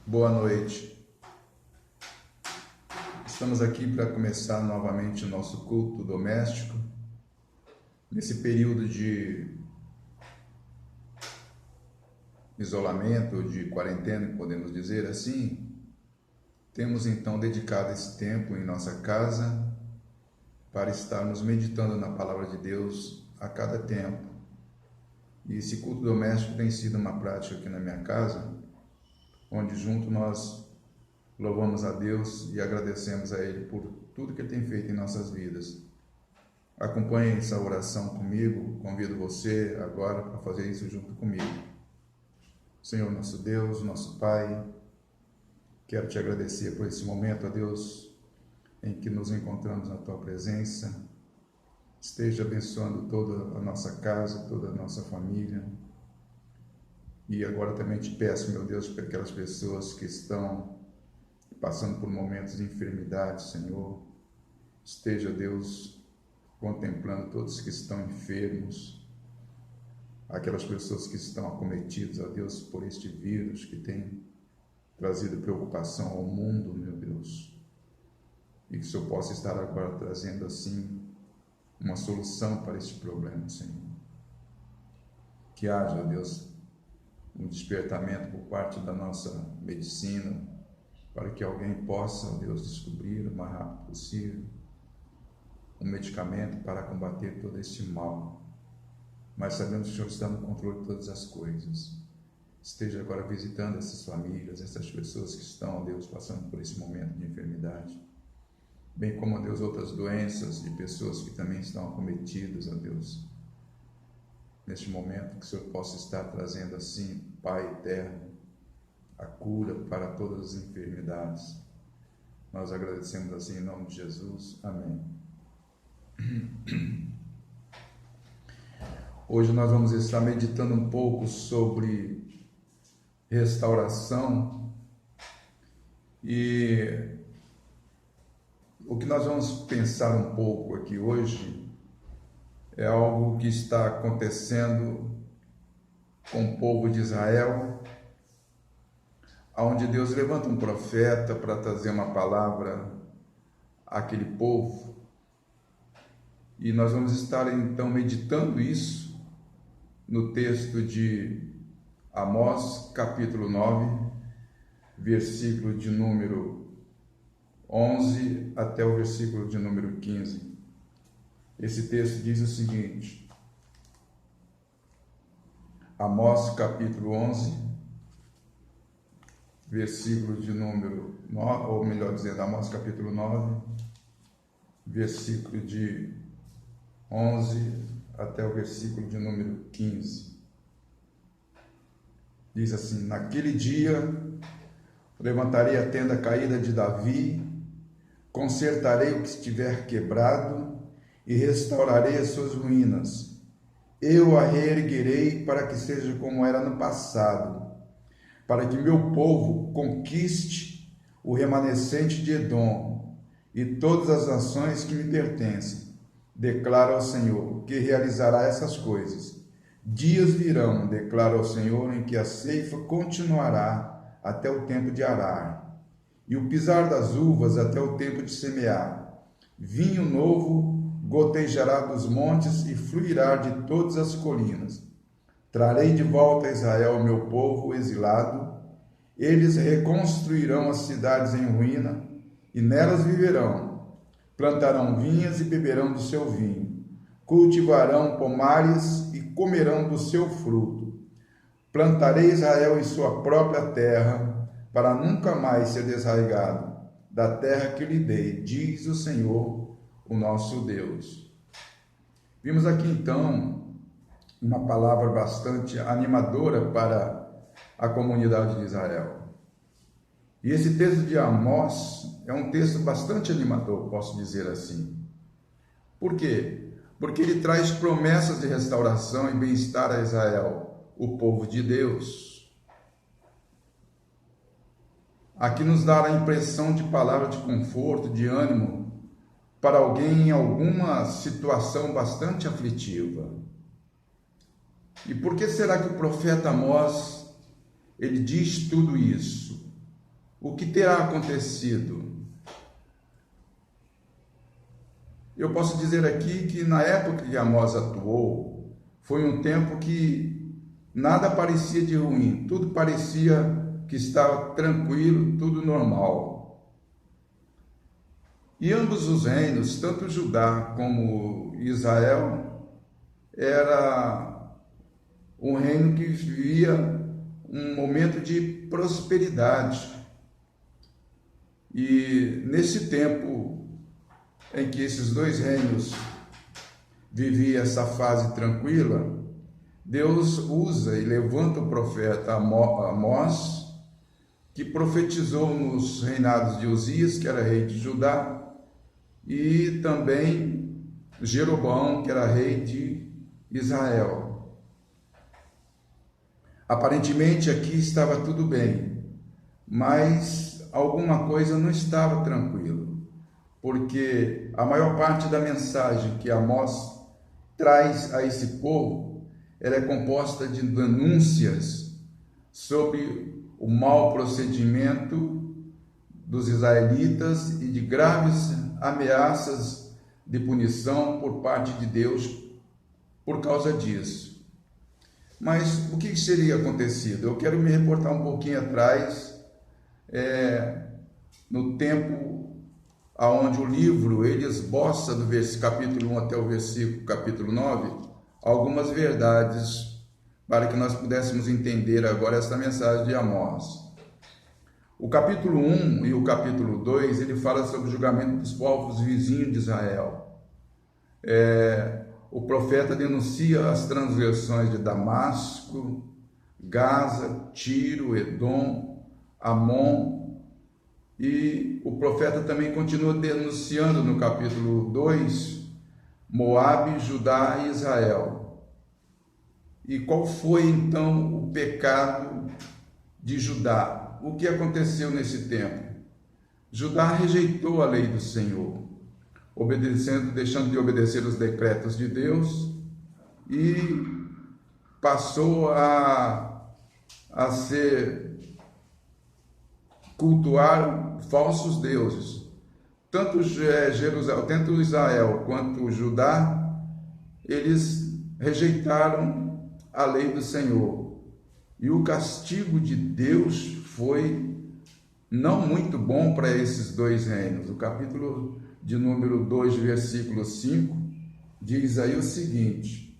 Boa noite. Estamos aqui para começar novamente o nosso culto doméstico. Nesse período de isolamento, de quarentena, podemos dizer assim, temos então dedicado esse tempo em nossa casa para estarmos meditando na palavra de Deus a cada tempo. E esse culto doméstico tem sido uma prática aqui na minha casa, onde junto nós louvamos a Deus e agradecemos a Ele por tudo que Ele tem feito em nossas vidas. Acompanhe essa oração comigo, convido você agora a fazer isso junto comigo. Senhor nosso Deus, nosso Pai, quero te agradecer por esse momento, ó Deus, em que nos encontramos na Tua presença. Esteja abençoando toda a nossa casa, toda a nossa família. E agora também te peço, meu Deus, para aquelas pessoas que estão passando por momentos de enfermidade, Senhor. Esteja, Deus, contemplando todos que estão enfermos, aquelas pessoas que estão acometidas, ó Deus, por este vírus que tem trazido preocupação ao mundo, meu Deus. E que o Senhor possa estar agora trazendo, assim, uma solução para este problema, Senhor. Que haja, ó Deus, um despertamento por parte da nossa medicina, para que alguém possa, ó Deus, descobrir o mais rápido possível um medicamento para combater todo este mal. Mas sabemos que o Senhor está no controle de todas as coisas. Esteja agora visitando essas famílias, essas pessoas que estão, ó Deus, passando por esse momento de enfermidade, bem como, ó Deus, outras doenças de pessoas que também estão acometidas, ó Deus, neste momento, que o Senhor possa estar trazendo assim, Pai eterno, a cura para todas as enfermidades. Nós agradecemos assim em nome de Jesus. Amém. Hoje nós vamos estar meditando um pouco sobre restauração, e o que nós vamos pensar um pouco aqui hoje é algo que está acontecendo com o povo de Israel, onde Deus levanta um profeta para trazer uma palavra àquele povo. E nós vamos estar então meditando isso no texto de Amós, capítulo 9, versículo de número 11 até o versículo de número 15. Esse texto diz o seguinte: Amós, capítulo 11, versículo de número 9, ou melhor dizendo, Amós, capítulo 9, versículo de 11 até o versículo de número 15. Diz assim: naquele dia levantarei a tenda caída de Davi, consertarei o que estiver quebrado e restaurarei as suas ruínas. Eu a reerguerei para que seja como era no passado, para que meu povo conquiste o remanescente de Edom e todas as nações que me pertencem. Declara ao Senhor que realizará essas coisas. Dias virão, declara ao Senhor, em que a ceifa continuará até o tempo de arar, e o pisar das uvas até o tempo de semear. Vinho novo gotejará dos montes e fluirá de todas as colinas. Trarei de volta a Israel, meu povo exilado. Eles reconstruirão as cidades em ruína e nelas viverão. Plantarão vinhas e beberão do seu vinho. Cultivarão pomares e comerão do seu fruto. Plantarei Israel em sua própria terra, para nunca mais ser desarraigado da terra que lhe dei, diz o Senhor, o nosso Deus. Vimos aqui então uma palavra bastante animadora para a comunidade de Israel. E esse texto de Amós é um texto bastante animador, posso dizer assim. Por quê? Porque ele traz promessas de restauração e bem-estar a Israel, o povo de Deus. Aqui nos dá a impressão de palavra de conforto, de ânimo, para alguém em alguma situação bastante aflitiva. E por que será que o profeta Amós, ele diz tudo isso? o que terá acontecido? Eu posso dizer aqui que na época que Amós atuou, foi um tempo que nada parecia de ruim, tudo parecia que estava tranquilo, tudo normal. E ambos os reinos, tanto Judá como Israel, era um reino que vivia um momento de prosperidade. E nesse tempo em que esses dois reinos viviam essa fase tranquila, Deus usa e levanta o profeta Amós, que profetizou nos reinados de Uzias, que era rei de Judá, e também Jeroboão, que era rei de Israel. Aparentemente aqui estava tudo bem, mas alguma coisa não estava tranquilo, porque a maior parte da mensagem que Amós traz a esse povo, ela é composta de denúncias sobre o mau procedimento dos israelitas e de graves ameaças de punição por parte de Deus por causa disso. Mas o que seria acontecido? Eu quero me reportar um pouquinho atrás, no tempo aonde o livro ele esboça do capítulo 1 até o versículo capítulo 9, algumas verdades para que nós pudéssemos entender agora essa mensagem de Amós. O capítulo 1 e o capítulo 2, ele fala sobre o julgamento dos povos vizinhos de Israel. O profeta denuncia as transgressões de Damasco, Gaza, Tiro, Edom, Amon, e o profeta também continua denunciando no capítulo 2, Moabe, Judá e Israel. E qual foi então o pecado de Judá? O que aconteceu nesse tempo? Judá rejeitou a lei do Senhor, deixando de obedecer os decretos de Deus, e passou a cultuar falsos deuses. Tanto Israel quanto Judá, eles rejeitaram a lei do Senhor. E o castigo de Deus foi não muito bom para esses dois reinos. O capítulo de número 2, versículo 5, diz aí o seguinte: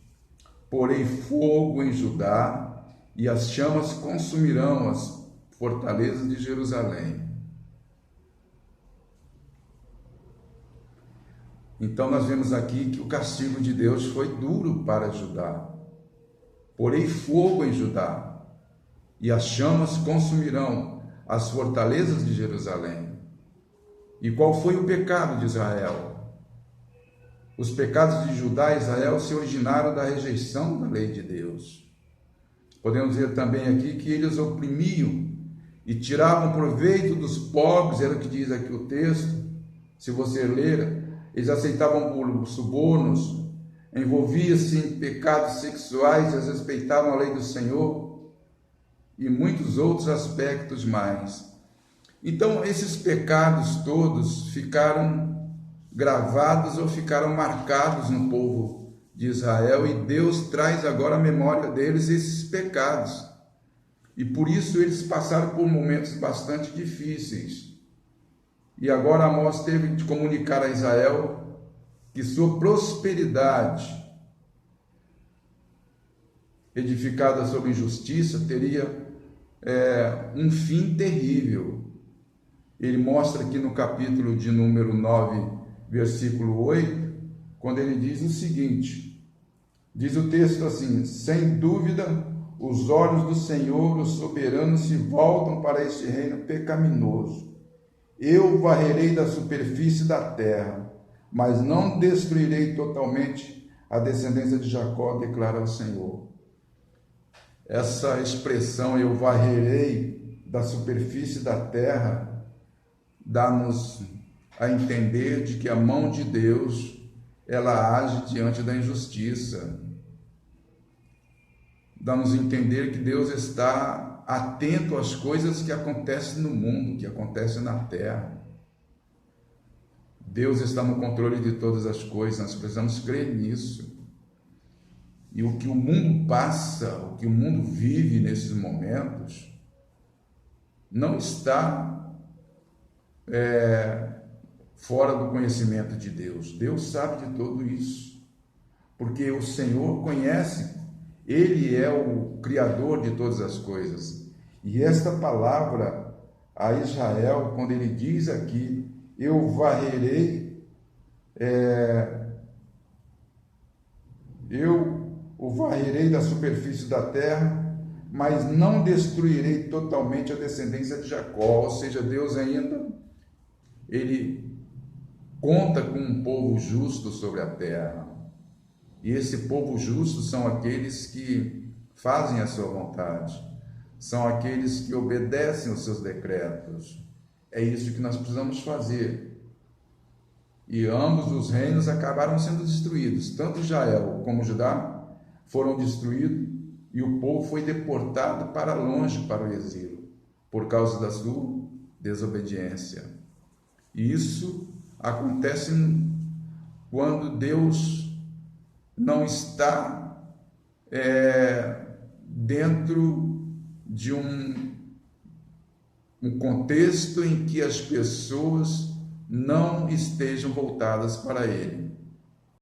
porém fogo em Judá, e as chamas consumirão as fortalezas de Jerusalém. Então nós vemos aqui que o castigo de Deus foi duro para Judá. Porém fogo em Judá, e as chamas consumirão as fortalezas de Jerusalém. E qual foi o pecado de Israel? Os pecados de Judá e Israel se originaram da rejeição da lei de Deus. Podemos ver também aqui que eles oprimiam e tiravam proveito dos pobres, era o que diz aqui o texto. Se você ler, eles aceitavam subornos, envolviam-se em pecados sexuais, desrespeitavam a lei do Senhor e muitos outros aspectos mais. Então, esses pecados todos ficaram gravados ou ficaram marcados no povo de Israel, e Deus traz agora à memória deles esses pecados. E por isso eles passaram por momentos bastante difíceis. E agora Amós teve de comunicar a Israel que sua prosperidade, edificada sobre injustiça, teria um fim terrível. Ele mostra aqui no capítulo de número 9, versículo 8, quando ele diz o seguinte, diz o texto assim: sem dúvida, os olhos do Senhor, o soberano, se voltam para este reino pecaminoso. Eu varrerei da superfície da terra, mas não destruirei totalmente a descendência de Jacó, declara o Senhor. Essa expressão, eu varrerei da superfície da terra, dá-nos a entender de que a mão de Deus, ela age diante da injustiça. Dá-nos a entender que Deus está atento às coisas que acontecem no mundo, que acontecem na terra. Deus está no controle de todas as coisas, nós precisamos crer nisso. E o que o mundo passa, o que o mundo vive nesses momentos, não está fora do conhecimento de Deus. Deus sabe de tudo isso, porque o Senhor conhece, Ele é o Criador de todas as coisas. E esta palavra a Israel, quando ele diz aqui, eu varrerei, eu o varrerei da superfície da terra, mas não destruirei totalmente a descendência de Jacó. Ou seja, Deus ainda, ele conta com um povo justo sobre a terra. E esse povo justo são aqueles que fazem a sua vontade, são aqueles que obedecem os seus decretos. É isso que nós precisamos fazer. E ambos os reinos acabaram sendo destruídos. Tanto Israel como Judá foram destruídos e o povo foi deportado para longe, para o exílio, por causa da sua desobediência. E isso acontece quando Deus não está dentro de um contexto em que as pessoas não estejam voltadas para Ele.